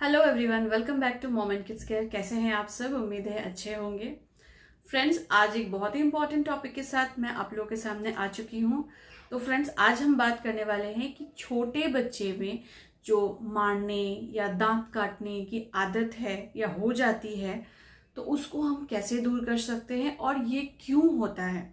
Hello everyone, welcome back to mom and kids care. कैसे हैं आप सब? उम्मीद है अच्छे होंगे। फ्रेंड्स, आज एक बहुत ही इंपॉर्टेंट टॉपिक के साथ मैं आप लोगों के सामने आ चुकी हूँ। तो फ्रेंड्स, आज हम बात करने वाले हैं कि छोटे बच्चे में जो मारने या दांत काटने की आदत है या हो जाती है, तो उसको हम कैसे दूर कर सकते हैं और ये क्यों होता है,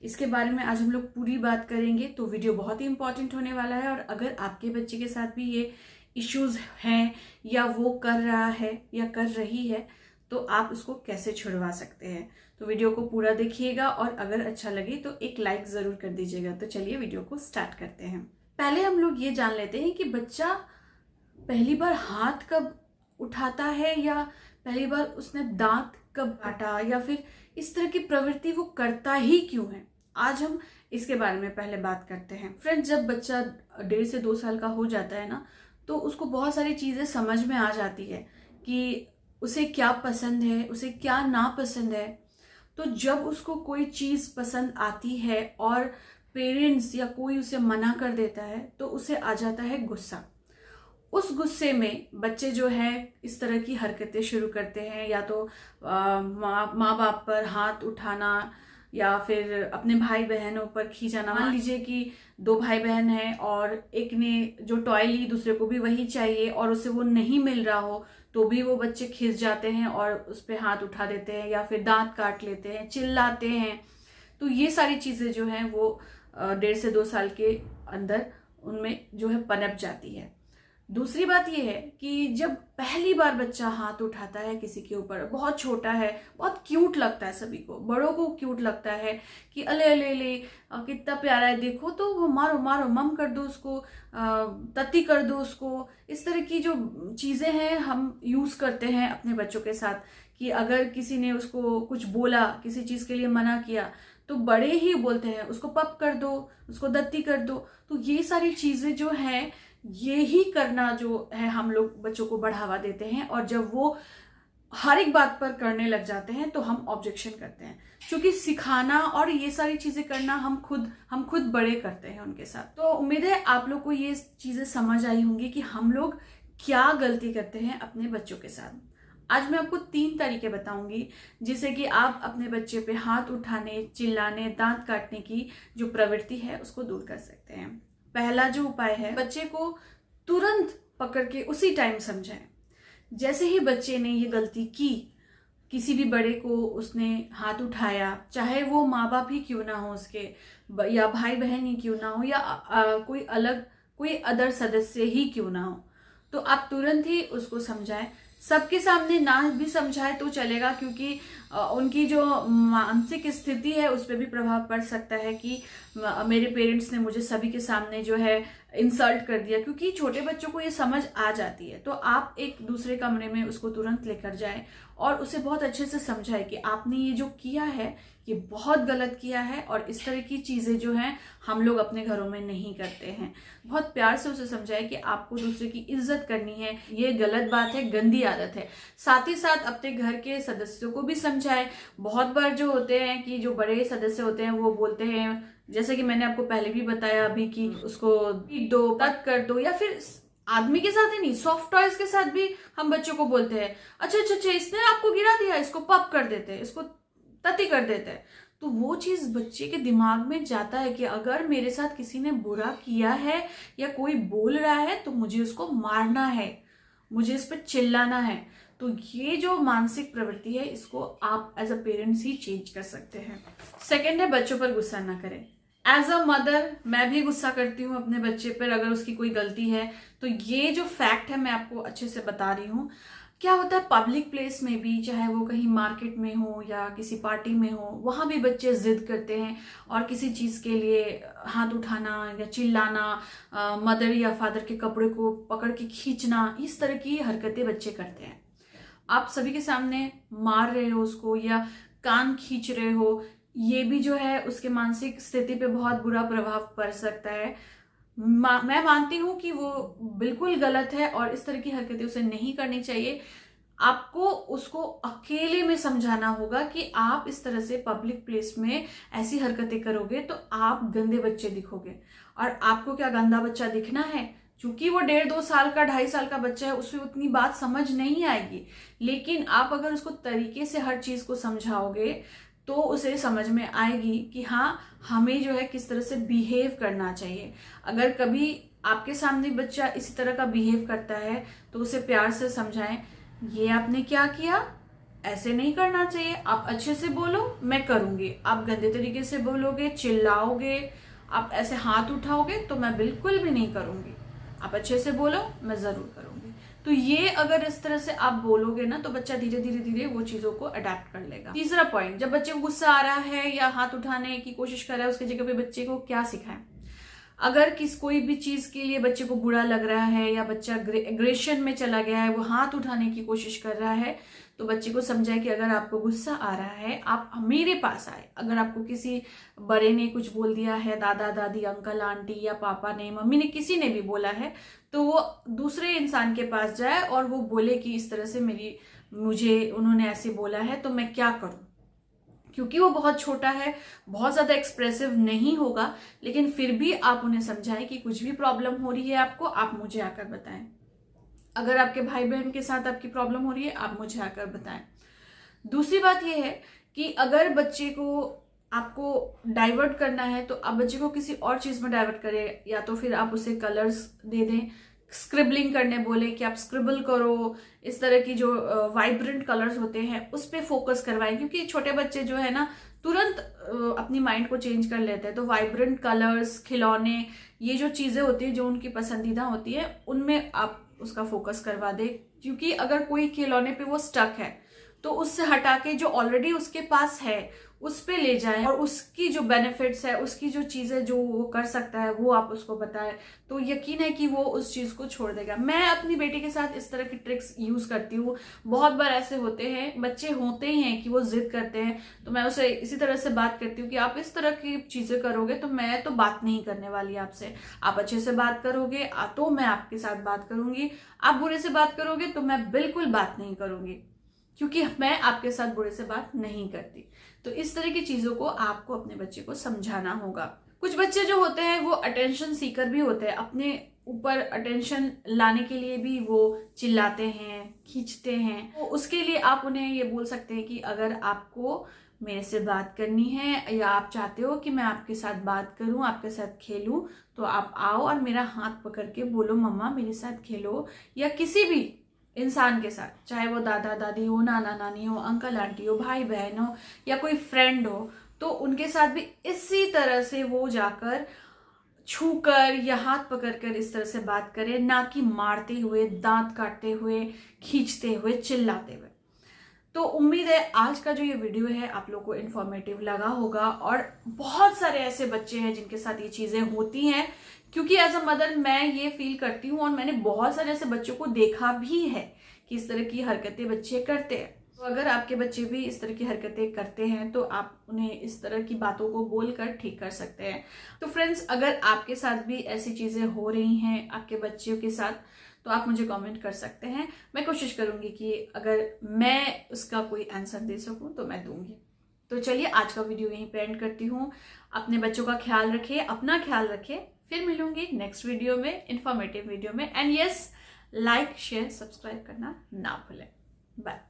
इसके बारे में आज हम लोग पूरी बात करेंगे। तो वीडियो बहुत ही इंपॉर्टेंट होने वाला है। और अगर आपके बच्चे के साथ भी ये इश्यूज हैं या वो कर रहा है या कर रही है, तो आप उसको कैसे छुड़वा सकते हैं। तो वीडियो को पूरा देखिएगा और अगर अच्छा लगे तो एक लाइक जरूर कर दीजिएगा। तो चलिए वीडियो को स्टार्ट करते हैं। पहले हम लोग ये जान लेते हैं कि बच्चा पहली बार हाथ कब उठाता है या पहली बार उसने दांत कब काटा या फिर इस तरह की प्रवृत्ति वो करता ही क्यों है। आज हम इसके बारे में पहले बात करते हैं। फ्रेंड्स, जब बच्चा 1.5 से 2 साल का हो जाता है ना, तो उसको बहुत सारी चीजें समझ में आ जाती है कि उसे क्या पसंद है, उसे क्या नापसंद है। तो जब उसको कोई चीज पसंद आती है और पेरेंट्स या कोई उसे मना कर देता है, तो उसे आ जाता है गुस्सा। उस गुस्से में बच्चे जो है इस तरह की हरकतें शुरू करते हैं, या तो माँ बाप पर हाथ उठाना या फिर अपने भाई बहनों पर खींचाना। मान लीजिए कि 2 भाई बहन हैं और एक ने जो टॉय ली दूसरे को भी वही चाहिए और उसे वो नहीं मिल रहा हो, तो भी वो बच्चे खिंच जाते हैं और उस पर हाथ उठा देते हैं या फिर दांत काट लेते हैं, चिल्लाते हैं। तो ये सारी चीजें जो हैं वो 1.5 से 2 साल के अंदर उनमें जो है पनप जाती है। दूसरी बात यह है कि जब पहली बार बच्चा हाथ उठाता है किसी के ऊपर, बहुत छोटा है, बहुत क्यूट लगता है, सभी को, बड़ों को क्यूट लगता है कि अले अले अले कितना प्यारा है, देखो, तो वो मारो मारो, मम कर दो उसको, तत्ती कर दो उसको। इस तरह की जो चीजें हैं हम यूज करते हैं अपने बच्चों के साथ कि अगर किसी ने उसको कुछ बोला, किसी चीज के लिए मना किया, तो बड़े ही बोलते हैं उसको पप कर दो, उसको दत्ती कर दो। तो ये सारी चीजें जो है, ये ही करना जो है हम लोग बच्चों को बढ़ावा देते हैं। और जब वो हर एक बात पर करने लग जाते हैं तो हम ऑब्जेक्शन करते हैं, क्योंकि सिखाना और ये सारी चीजें करना हम खुद बड़े करते हैं उनके साथ। तो उम्मीद है आप लोग को ये चीजें समझ आई होंगी कि हम लोग क्या गलती करते हैं अपने बच्चों के साथ। आज मैं आपको 3 तरीके बताऊंगी जिससे कि आप अपने बच्चे पे हाथ उठाने, चिल्लाने, दांत काटने की जो प्रवृत्ति है उसको दूर कर सकते हैं। पहला जो उपाय है, बच्चे को तुरंत पकड़ के उसी टाइम समझाएं। जैसे ही बच्चे ने ये गलती की, किसी भी बड़े को उसने हाथ उठाया, चाहे वो माँ बाप ही क्यों ना हो उसके, या भाई बहन ही क्यों ना हो, या कोई अदर सदस्य ही क्यों ना हो, तो आप तुरंत ही उसको समझाएं। सबके सामने ना भी समझाए तो चलेगा, क्योंकि उनकी जो मानसिक स्थिति है उस पर भी प्रभाव पड़ सकता है कि मेरे पेरेंट्स ने मुझे सभी के सामने जो है इंसल्ट कर दिया, क्योंकि छोटे बच्चों को ये समझ आ जाती है। तो आप एक दूसरे कमरे में उसको तुरंत लेकर जाएं और उसे बहुत अच्छे से समझाएं कि आपने ये जो किया है ये बहुत गलत किया है और इस तरह की चीजें जो हैं हम लोग अपने घरों में नहीं करते हैं। बहुत प्यार से उसे समझाएं कि आपको दूसरे की इज्जत करनी है, ये गलत बात है, गंदी आदत है। साथ ही साथ अपने घर के सदस्यों को भी समझाएं। बहुत बार जो होते हैं कि जो बड़े सदस्य होते हैं वो बोलते हैं, जैसे कि मैंने आपको पहले भी बताया अभी, कि उसको पीट दो, तत कर दो, या फिर आदमी के साथ ही नहीं, सॉफ्ट टॉयज के साथ भी हम बच्चों को बोलते हैं, अच्छा अच्छा अच्छा इसने आपको गिरा दिया, इसको पप कर देते हैं, इसको तती कर देते हैं। तो वो चीज बच्चे के दिमाग में जाता है कि अगर मेरे साथ किसी ने बुरा किया है या कोई बोल रहा है तो मुझे उसको मारना है, मुझे इस पर चिल्लाना है। तो ये जो मानसिक प्रवृत्ति है इसको आप एज अ पेरेंट्स ही चेंज कर सकते हैं। सेकेंड है, बच्चों पर गुस्सा ना करें। एज अ मदर मैं भी गुस्सा करती हूँ अपने बच्चे पर अगर उसकी कोई गलती है। तो ये जो फैक्ट है मैं आपको अच्छे से बता रही हूँ। क्या होता है, पब्लिक प्लेस में भी, चाहे वो कहीं मार्केट में हो या किसी पार्टी में हो, वहां भी बच्चे जिद करते हैं और किसी चीज के लिए हाथ उठाना या चिल्लाना, मदर या फादर के कपड़े को पकड़ के खींचना, इस तरह की हरकतें बच्चे करते हैं। आप सभी के सामने मार रहे हो उसको या कान खींच रहे हो, ये भी जो है उसके मानसिक स्थिति पे बहुत बुरा प्रभाव पड़ सकता है। मैं मानती हूं कि वो बिल्कुल गलत है और इस तरह की हरकतें उसे नहीं करनी चाहिए। आपको उसको अकेले में समझाना होगा कि आप इस तरह से पब्लिक प्लेस में ऐसी हरकतें करोगे तो आप गंदे बच्चे दिखोगे। और आपको क्या गंदा बच्चा दिखना है? क्योंकि वो 1.5-2 साल का 2.5 साल का बच्चा है, उसे उतनी बात समझ नहीं आएगी। लेकिन आप अगर उसको तरीके से हर चीज को समझाओगे तो उसे समझ में आएगी कि हाँ, हमें जो है किस तरह से बिहेव करना चाहिए। अगर कभी आपके सामने बच्चा इसी तरह का बिहेव करता है तो उसे प्यार से समझाएं, ये आपने क्या किया, ऐसे नहीं करना चाहिए, आप अच्छे से बोलो, मैं करूंगी। आप गंदे तरीके से बोलोगे, चिल्लाओगे, आप ऐसे हाथ उठाओगे तो मैं बिल्कुल भी नहीं करूंगी। आप अच्छे से बोलो, मैं जरूर करूंगी। तो ये अगर इस तरह से आप बोलोगे ना तो बच्चा धीरे धीरे धीरे वो चीजों को अडेप्ट कर लेगा। तीसरा पॉइंट, जब बच्चे को गुस्सा आ रहा है या हाथ उठाने की कोशिश कर रहा है, उसकी जगह पे बच्चे को क्या सिखाएं। अगर कोई भी चीज के लिए बच्चे को बुरा लग रहा है या बच्चा एग्रेशन में चला गया है, वो हाथ उठाने की कोशिश कर रहा है, तो बच्चे को समझाए कि अगर आपको गुस्सा आ रहा है आप मेरे पास आए। अगर आपको किसी बड़े ने कुछ बोल दिया है, दादा दादी, अंकल आंटी या पापा ने, मम्मी ने, किसी ने भी बोला है, तो वो दूसरे इंसान के पास जाए और वो बोले कि इस तरह से मुझे उन्होंने ऐसे बोला है तो मैं क्या करूं। क्योंकि वो बहुत छोटा है, बहुत ज्यादा एक्सप्रेसिव नहीं होगा, लेकिन फिर भी आप उन्हें समझाएं कि कुछ भी प्रॉब्लम हो रही है आपको, आप मुझे आकर बताएं। अगर आपके भाई बहन के साथ आपकी प्रॉब्लम हो रही है, आप मुझे आकर बताएं। दूसरी बात यह है कि अगर बच्चे को आपको डाइवर्ट करना है तो आप बच्चे को किसी और चीज में डाइवर्ट करें, या तो फिर आप उसे कलर्स दे दें, स्क्रिबलिंग करने बोले कि आप स्क्रिबल करो, इस तरह की जो वाइब्रेंट कलर्स होते हैं उस पे फोकस करवाएं। क्योंकि छोटे बच्चे जो है ना तुरंत अपनी माइंड को चेंज कर लेते हैं। तो वाइब्रेंट कलर्स, खिलौने, ये जो चीजें होती है जो उनकी पसंदीदा होती है, उनमें आप उसका फोकस करवा दे। क्योंकि अगर कोई खिलौने पे वो स्टक है तो उससे हटा के जो ऑलरेडी उसके पास है उस पे ले जाएं, और उसकी जो बेनिफिट्स है, उसकी जो चीजें जो वो कर सकता है वो आप उसको बताएं, तो यकीन है कि वो उस चीज को छोड़ देगा। मैं अपनी बेटी के साथ इस तरह की ट्रिक्स यूज करती हूँ। बहुत बार ऐसे होते हैं, बच्चे होते ही हैं कि वो जिद करते हैं, तो मैं उसे इसी तरह से बात करती हूँ कि आप इस तरह की चीजें करोगे तो मैं तो बात नहीं करने वाली आपसे। आप अच्छे से बात करोगे तो मैं आपके साथ बात करूंगी, आप बुरे से बात करोगे तो मैं बिल्कुल बात नहीं करूंगी, क्योंकि मैं आपके साथ बुरे से बात नहीं करती। तो इस तरह की चीजों को आपको अपने बच्चे को समझाना होगा। कुछ बच्चे जो होते हैं वो अटेंशन सीकर भी होते हैं, अपने ऊपर अटेंशन लाने के लिए भी वो चिल्लाते हैं, खींचते हैं। तो उसके लिए आप उन्हें ये बोल सकते हैं कि अगर आपको मेरे से बात करनी है या आप चाहते हो कि मैं आपके साथ बात करूं, आपके साथ खेलूं, तो आप आओ और मेरा हाथ पकड़ के बोलो मम्मा मेरे साथ खेलो। या किसी भी इंसान के साथ, चाहे वो दादा दादी हो, नाना नानी हो, अंकल आंटी हो, भाई बहन हो या कोई फ्रेंड हो, तो उनके साथ भी इसी तरह से वो जाकर छूकर या हाथ पकड़कर इस तरह से बात करें, ना कि मारते हुए, दांत काटते हुए, खींचते हुए, चिल्लाते हुए। तो उम्मीद है आज का जो ये वीडियो है आप लोगों को इन्फॉर्मेटिव लगा होगा। और बहुत सारे ऐसे बच्चे हैं जिनके साथ ये चीजें होती हैं, क्योंकि एज अ मदर मैं ये फील करती हूँ और मैंने बहुत सारे ऐसे बच्चों को देखा भी है कि इस तरह की हरकतें बच्चे करते हैं। तो अगर आपके बच्चे भी इस तरह की हरकतें करते हैं तो आप उन्हें इस तरह की बातों को बोलकर ठीक कर सकते हैं। तो फ्रेंड्स, अगर आपके साथ भी ऐसी चीजें हो रही हैं आपके बच्चों के साथ, तो आप मुझे कमेंट कर सकते हैं। मैं कोशिश करूंगी कि अगर मैं उसका कोई आंसर दे सकूं तो मैं दूंगी। तो चलिए आज का वीडियो यहीं पे एंड करती हूँ। अपने बच्चों का ख्याल रखिए, अपना ख्याल रखिए। फिर मिलूंगी नेक्स्ट वीडियो में, इंफॉर्मेटिव वीडियो में। And yes, like share subscribe करना ना भूलें। बाय।